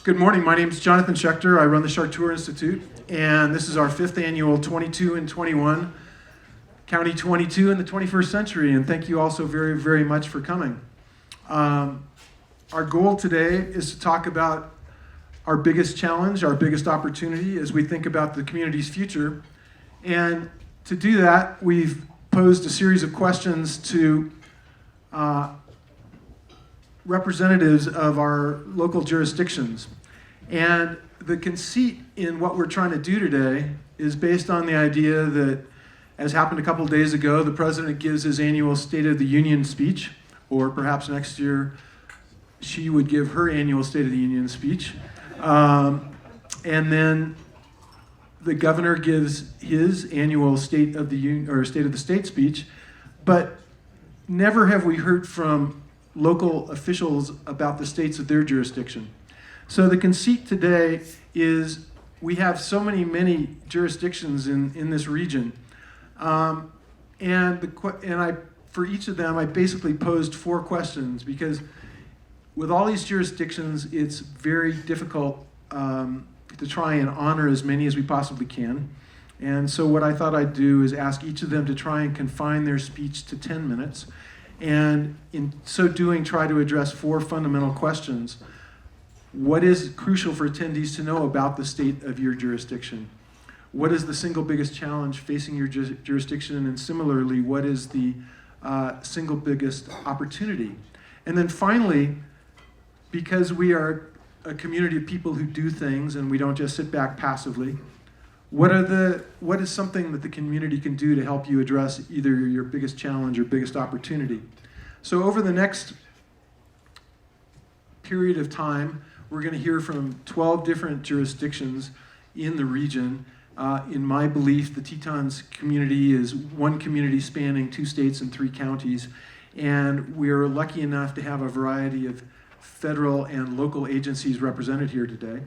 Good morning. My name is Jonathan Schechter. I run the Chartour Institute, and this is our 5th annual 22 and 21 County 22 in the 21st century, and thank you also very, very much for coming. Our goal today is to talk about our biggest challenge, our biggest opportunity as we think about the community's future. And to do that, we've posed a series of questions to representatives of our local jurisdictions. And the conceit in what we're trying to do today is based on the idea that, as happened a couple of days ago, the president gives his annual State of the Union speech, or perhaps next year she would give her annual State of the Union speech. And then the governor gives his annual State of the Union or State of the State speech, but never have we heard from local officials about the states of their jurisdiction. So the conceit today is we have so many jurisdictions in this region, and for each of them I basically posed 4 questions, because with all these jurisdictions it's very difficult to try and honor as many as we possibly can. And so what I thought I'd do is ask each of them to try and confine their speech to 10 minutes, and in so doing try to address 4 fundamental questions. What is crucial for attendees to know about the state of your jurisdiction? What is the single biggest challenge facing your jurisdiction? And similarly, what is the single biggest opportunity? And then finally, because we are a community of people who do things and we don't just sit back passively, what is something that the community can do to help you address either your biggest challenge or biggest opportunity? So over the next period of time, we're going to hear from 12 different jurisdictions in the region. In my belief, the Tetons community is one community spanning 2 states and 3 counties, and we're lucky enough to have a variety of federal and local agencies represented here today.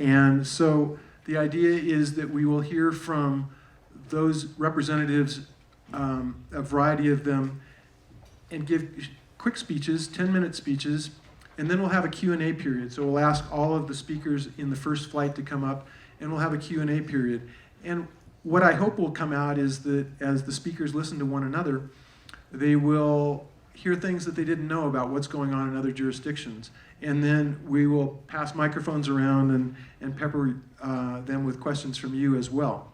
And so the idea is that we will hear from those representatives, a variety of them, and give quick speeches, 10-minute speeches, and then we'll have a Q&A period. So we'll ask all of the speakers in the first flight to come up, and we'll have a Q&A period. And what I hope will come out is that as the speakers listen to one another, they will hear things that they didn't know about what's going on in other jurisdictions. And then we will pass microphones around and pepper them with questions from you as well.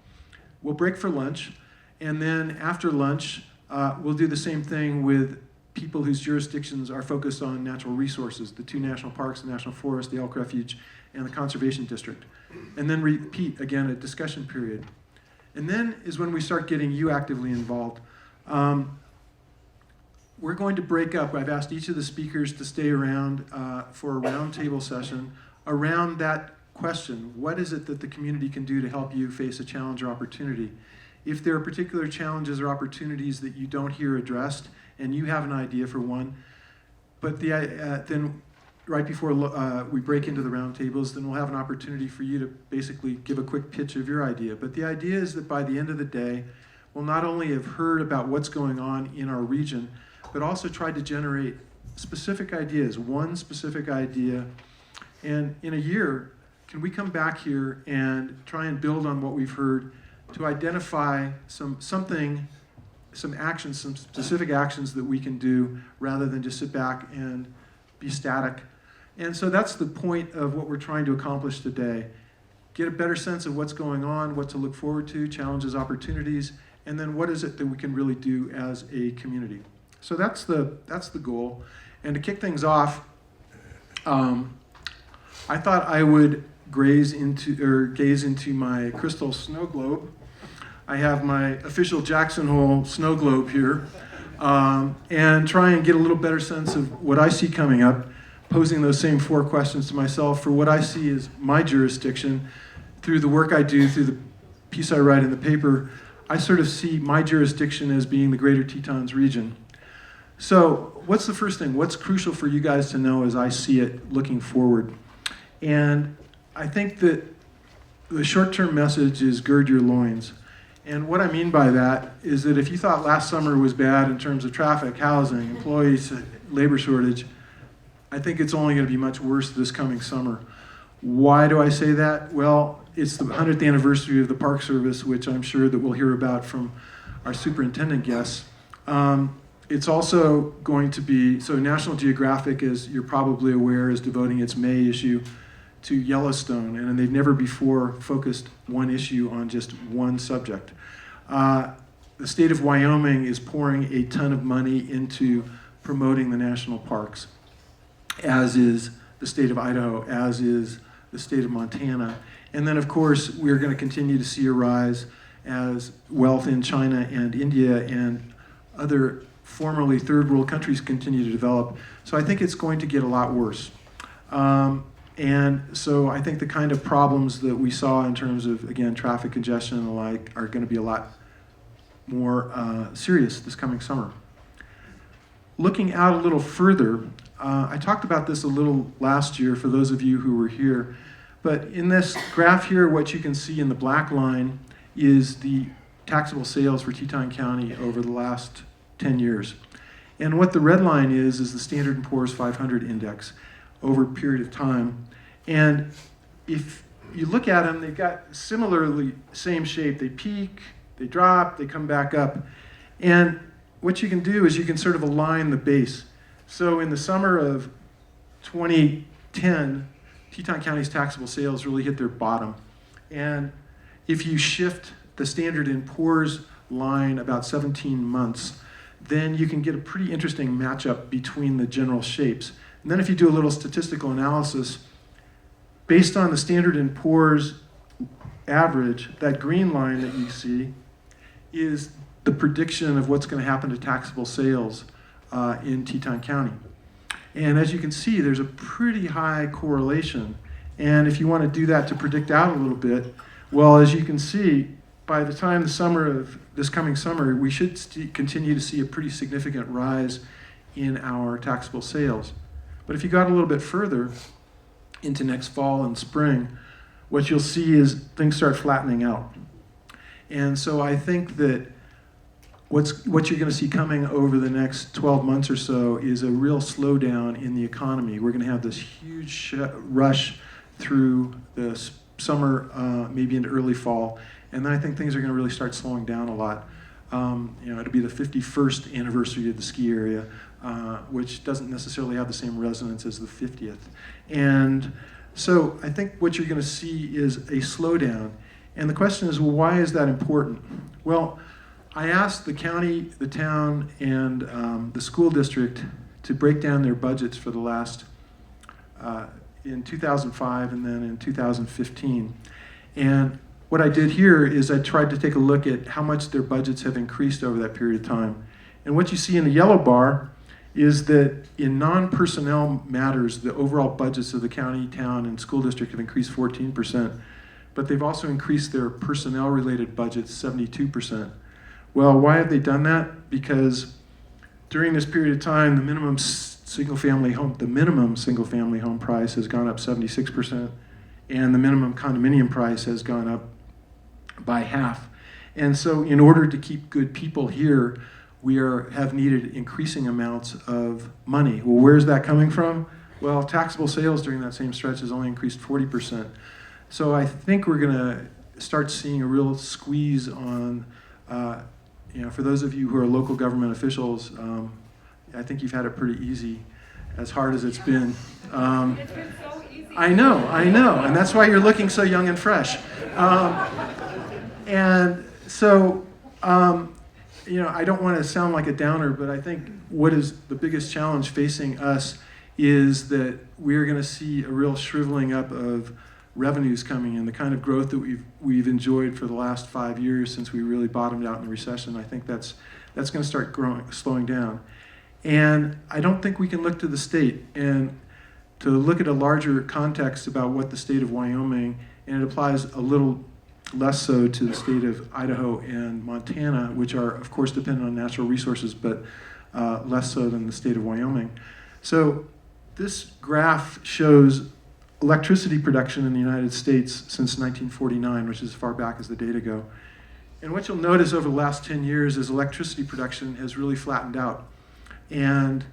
We'll break for lunch, and then after lunch, we'll do the same thing with people whose jurisdictions are focused on natural resources, the 2 national parks, the National Forest, the Elk Refuge, and the Conservation District. And then repeat again a discussion period. And then is when we start getting you actively involved. We're going to break up. I've asked each of the speakers to stay around for a roundtable session around that question. What is it that the community can do to help you face a challenge or opportunity? If there are particular challenges or opportunities that you don't hear addressed, and you have an idea for one, but then right before we break into the roundtables, then we'll have an opportunity for you to basically give a quick pitch of your idea. But the idea is that by the end of the day, we'll not only have heard about what's going on in our region, but also tried to generate specific ideas, one specific idea. And in a year, can we come back here and try and build on what we've heard to identify some actions, some specific actions that we can do rather than just sit back and be static. And so that's the point of what we're trying to accomplish today. Get a better sense of what's going on, what to look forward to, challenges, opportunities, and then what is it that we can really do as a community. So that's the goal. And to kick things off, I thought I would gaze into my crystal snow globe. I have my official Jackson Hole snow globe here, and try and get a little better sense of what I see coming up, posing those same 4 questions to myself for what I see as my jurisdiction. Through the work I do, through the piece I write in the paper, I sort of see my jurisdiction as being the Greater Tetons region. So what's the first thing? What's crucial for you guys to know as I see it looking forward? And I think that the short-term message is gird your loins. And what I mean by that is that if you thought last summer was bad in terms of traffic, housing, employees, labor shortage, I think it's only going to be much worse this coming summer. Why do I say that? Well, it's the 100th anniversary of the Park Service, which I'm sure that we'll hear about from our superintendent guests. It's also going to be, so National Geographic, as you're probably aware, is devoting its May issue to Yellowstone, and they've never before focused one issue on just one subject. The state of Wyoming is pouring a ton of money into promoting the national parks, as is the state of Idaho, as is the state of Montana. And then, of course, we're going to continue to see a rise as wealth in China and India and other formerly third world countries continue to develop. So I think it's going to get a lot worse. And so I think the kind of problems that we saw in terms of, again, traffic congestion and the like are going to be a lot more serious this coming summer. Looking out a little further, I talked about this a little last year for those of you who were here, but in this graph here, what you can see in the black line is the taxable sales for Teton County over the last 10 years. And what the red line is the Standard & Poor's 500 index over a period of time. And if you look at them, they've got similarly same shape. They peak, they drop, they come back up. And what you can do is you can sort of align the base. So in the summer of 2010, Teton County's taxable sales really hit their bottom. And if you shift the Standard & Poor's line about 17 months, then you can get a pretty interesting matchup between the general shapes. And then if you do a little statistical analysis, based on the Standard & Poor's average, that green line that you see is the prediction of what's going to happen to taxable sales in Teton County. And as you can see, there's a pretty high correlation. And if you want to do that to predict out a little bit, well, as you can see, by the time the summer of this coming summer, we should continue to see a pretty significant rise in our taxable sales. But if you got a little bit further into next fall and spring, what you'll see is things start flattening out. And so I think that what you're going to see coming over the next 12 months or so is a real slowdown in the economy. We're going to have this huge rush through the summer, maybe into early fall, and then I think things are going to really start slowing down a lot. It'll be the 51st anniversary of the ski area, which doesn't necessarily have the same resonance as the 50th. And so I think what you're going to see is a slowdown. And the question is, well, why is that important? Well, I asked the county, the town, and the school district to break down their budgets for the last, in 2005 and then in 2015. And what I did here is I tried to take a look at how much their budgets have increased over that period of time. And what you see in the yellow bar is that in non-personnel matters, the overall budgets of the county, town, and school district have increased 14%, but they've also increased their personnel-related budgets 72%. Well, why have they done that? Because during this period of time, the minimum single-family home price has gone up 76%, and the minimum condominium price has gone up by half. And so in order to keep good people here, we have needed increasing amounts of money. Well, where's that coming from? Well, taxable sales during that same stretch has only increased 40%. So I think we're going to start seeing a real squeeze on, for those of you who are local government officials, I think you've had it pretty easy, as hard as it's been. It's been so easy. I know, and that's why you're looking so young and fresh. And so, I don't want to sound like a downer, but I think what is the biggest challenge facing us is that we're going to see a real shriveling up of revenues coming in. The kind of growth that we've enjoyed for the last 5 years since we really bottomed out in the recession, I think that's going to start slowing down. And I don't think we can look to the state and to look at a larger context about what the state of Wyoming, and it applies a little less so to the state of Idaho and Montana, which are, of course, dependent on natural resources, but less so than the state of Wyoming. So this graph shows electricity production in the United States since 1949, which is as far back as the data go. And what you'll notice over the last 10 years is electricity production has really flattened out. And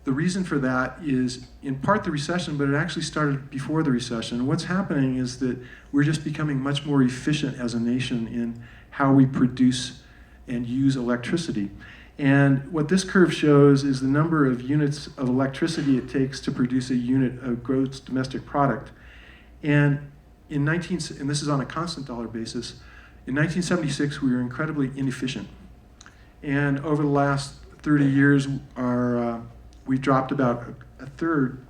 The reason for that is in part the recession, but it actually started before the recession. What's happening is that we're just becoming much more efficient as a nation in how we produce and use electricity. And what this curve shows is the number of units of electricity it takes to produce a unit of gross domestic product. And and this is on a constant dollar basis, in 1976 we were incredibly inefficient. And over the last 30 years, we've dropped about a third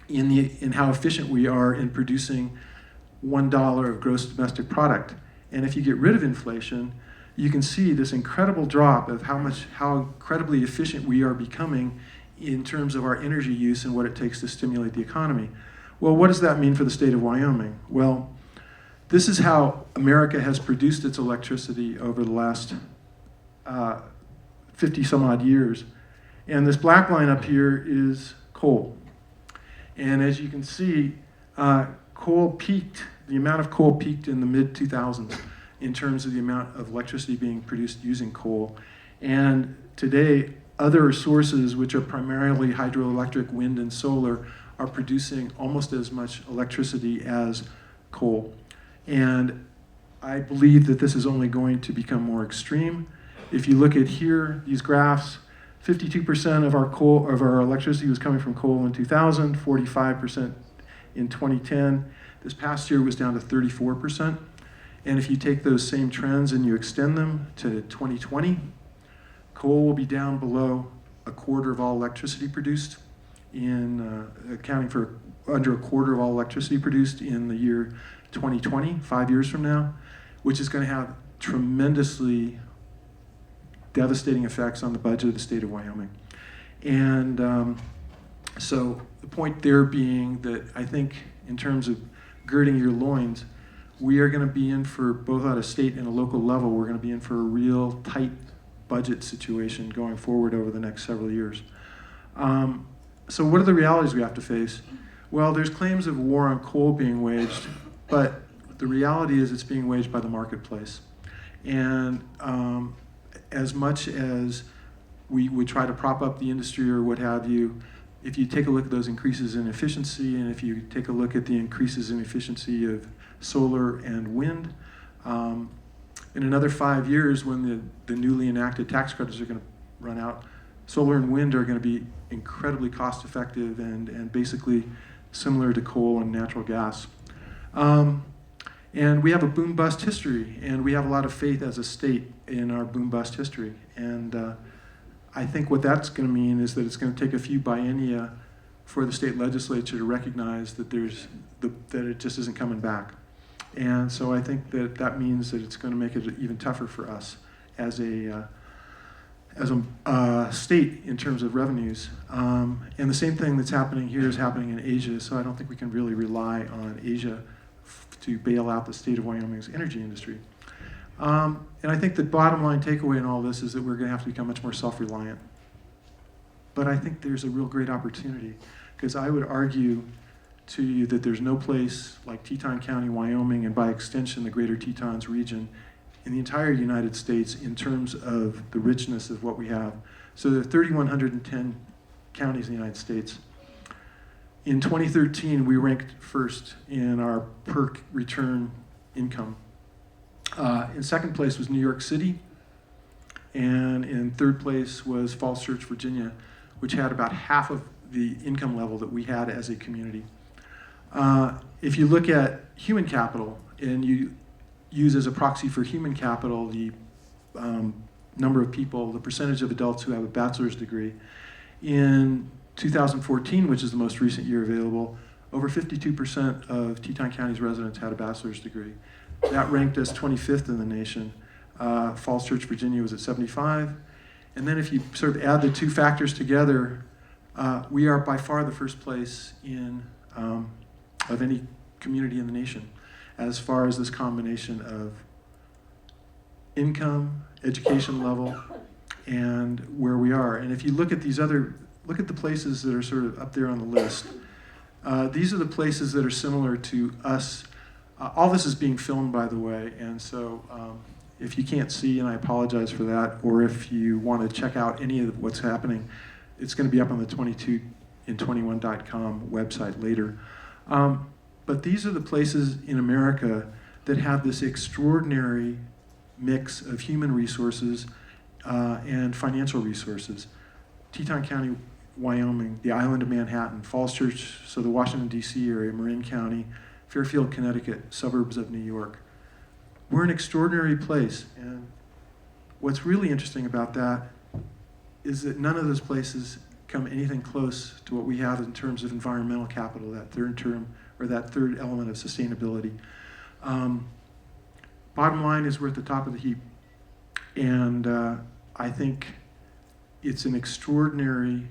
in how efficient we are in producing $1 of gross domestic product. And if you get rid of inflation, you can see this incredible drop of how incredibly efficient we are becoming in terms of our energy use and what it takes to stimulate the economy. Well, what does that mean for the state of Wyoming? Well, this is how America has produced its electricity over the last 50 some odd years. And this black line up here is coal. And as you can see, the amount of coal peaked in the mid-2000s in terms of the amount of electricity being produced using coal. And today, other sources, which are primarily hydroelectric, wind, and solar, are producing almost as much electricity as coal. And I believe that this is only going to become more extreme. If you look at here, these graphs, 52% of our electricity was coming from coal in 2000, 45% in 2010. This past year was down to 34%. And if you take those same trends and you extend them to 2020, coal will be down below a quarter of all electricity produced, accounting for under a quarter of all electricity produced in the year 2020, 5 years from now, which is going to have tremendously devastating effects on the budget of the state of Wyoming. And so the point there being that I think in terms of girding your loins, we are going to be in for, both at a state and a local level, we're going to be in for a real tight budget situation going forward over the next several years. So what are the realities we have to face? Well, there's claims of war on coal being waged, but the reality is it's being waged by the marketplace. And as much as we would try to prop up the industry or what have you, if you take a look at those increases in efficiency, and if you take a look at the increases in efficiency of solar and wind, in another 5 years when the newly enacted tax credits are going to run out, solar and wind are going to be incredibly cost effective and basically similar to coal and natural gas. And we have a boom-bust history, and we have a lot of faith as a state in our boom-bust history. And I think what that's going to mean is that it's going to take a few biennia for the state legislature to recognize that that it just isn't coming back. And so I think that means that it's going to make it even tougher for us as a state in terms of revenues. And the same thing that's happening here is happening in Asia, so I don't think we can really rely on Asia to bail out the state of Wyoming's energy industry. And I think the bottom line takeaway in all this is that we're going to have to become much more self-reliant. But I think there's a real great opportunity, because I would argue to you that there's no place like Teton County, Wyoming, and by extension the greater Tetons region in the entire United States in terms of the richness of what we have. So there are 3,110 counties in the United States. In 2013, we ranked first in our per return income. In second place was New York City, and in third place was Falls Church, Virginia, which had about half of the income level that we had as a community. If you look at human capital and you use as a proxy for human capital the number of people, the percentage of adults who have a bachelor's degree, in 2014, which is the most recent year available, over 52% of Teton County's residents had a bachelor's degree. That ranked us 25th in the nation. Falls Church, Virginia was at 75. And then if you sort of add the two factors together, we are by far the first place of any community in the nation as far as this combination of income, education level, and where we are. And if you look at look at the places that are sort of up there on the list. These are the places that are similar to us. All this is being filmed, by the way, and so if you can't see, and I apologize for that, or if you want to check out any of what's happening, It's going to be up on the 22in21.com website later. But these are the places in America that have this extraordinary mix of human resources and financial resources. Teton County, Wyoming, the island of Manhattan, Falls Church, so the Washington, D.C. area, Marin County, Fairfield, Connecticut, suburbs of New York. We're an extraordinary place, and what's really interesting about that is that none of those places come anything close to what we have in terms of environmental capital, that third term, or that third element of sustainability. Bottom line is we're at the top of the heap, and I think it's an extraordinary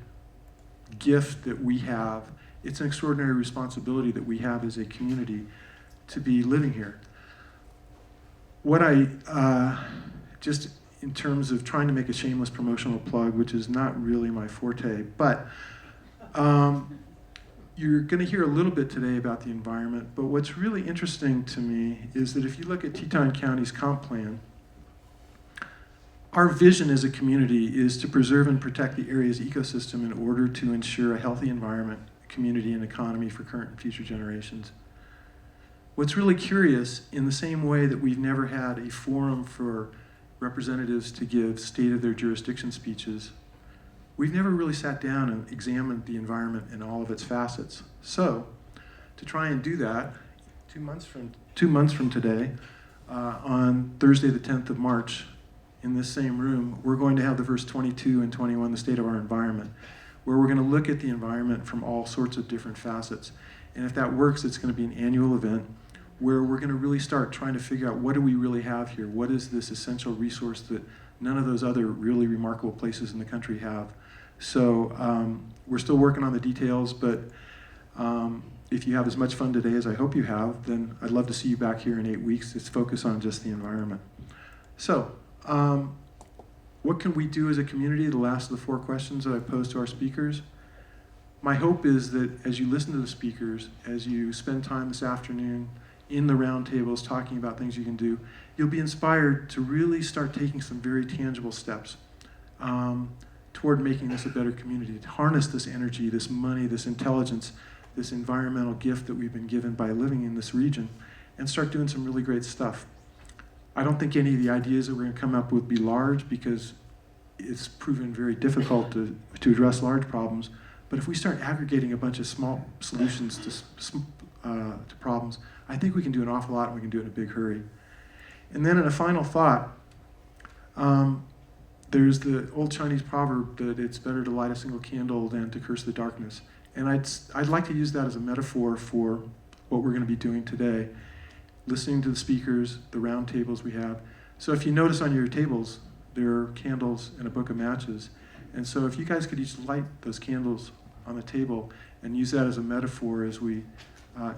gift that we have. It's an extraordinary responsibility that we have as a community to be living here. What I, just in terms of trying to make a shameless promotional plug, which is not really my forte, but you're going to hear a little bit today about the environment, but what's really interesting to me is that if you look at Teton County's comp plan, our vision as a community is to preserve and protect the area's ecosystem in order to ensure a healthy environment, community, and economy for current and future generations. What's really curious, in the same way that we've never had a forum for representatives to give state of their jurisdiction speeches, we've never really sat down and examined the environment in all of its facets. So, to try and do that, 2 months from today, on Thursday the 10th of March, in this same room, we're going to have the verse 22 and 21, the state of our environment, where we're going to look at the environment from all sorts of different facets. And if that works, it's going to be an annual event where we're going to really start trying to figure out what do we really have here? What is this essential resource that none of those other really remarkable places in the country have? So we're still working on the details, but if you have as much fun today as I hope you have, then I'd love to see you back here in 8 weeks to focus on just the environment. So, what can we do as a community? The last of the 4 questions that I posed to our speakers. My hope is that as you listen to the speakers, as you spend time this afternoon in the roundtables talking about things you can do, you'll be inspired to really start taking some very tangible steps toward making this a better community, to harness this energy, this money, this intelligence, this environmental gift that we've been given by living in this region, and start doing some really great stuff. I don't think any of the ideas that we're going to come up with be large, because it's proven very difficult to address large problems. But if we start aggregating a bunch of small solutions to problems, I think we can do an awful lot, and we can do it in a big hurry. And then in a final thought, there's the old Chinese proverb that it's better to light a single candle than to curse the darkness. And I'd like to use that as a metaphor for what we're going to be doing today, listening to the speakers, the round tables we have. So if you notice on your tables, there are candles and a book of matches. And so if you guys could each light those candles on the table and use that as a metaphor as we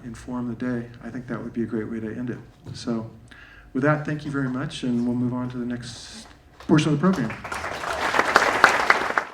inform the day, I think that would be a great way to end it. So with that, thank you very much, and we'll move on to the next portion of the program.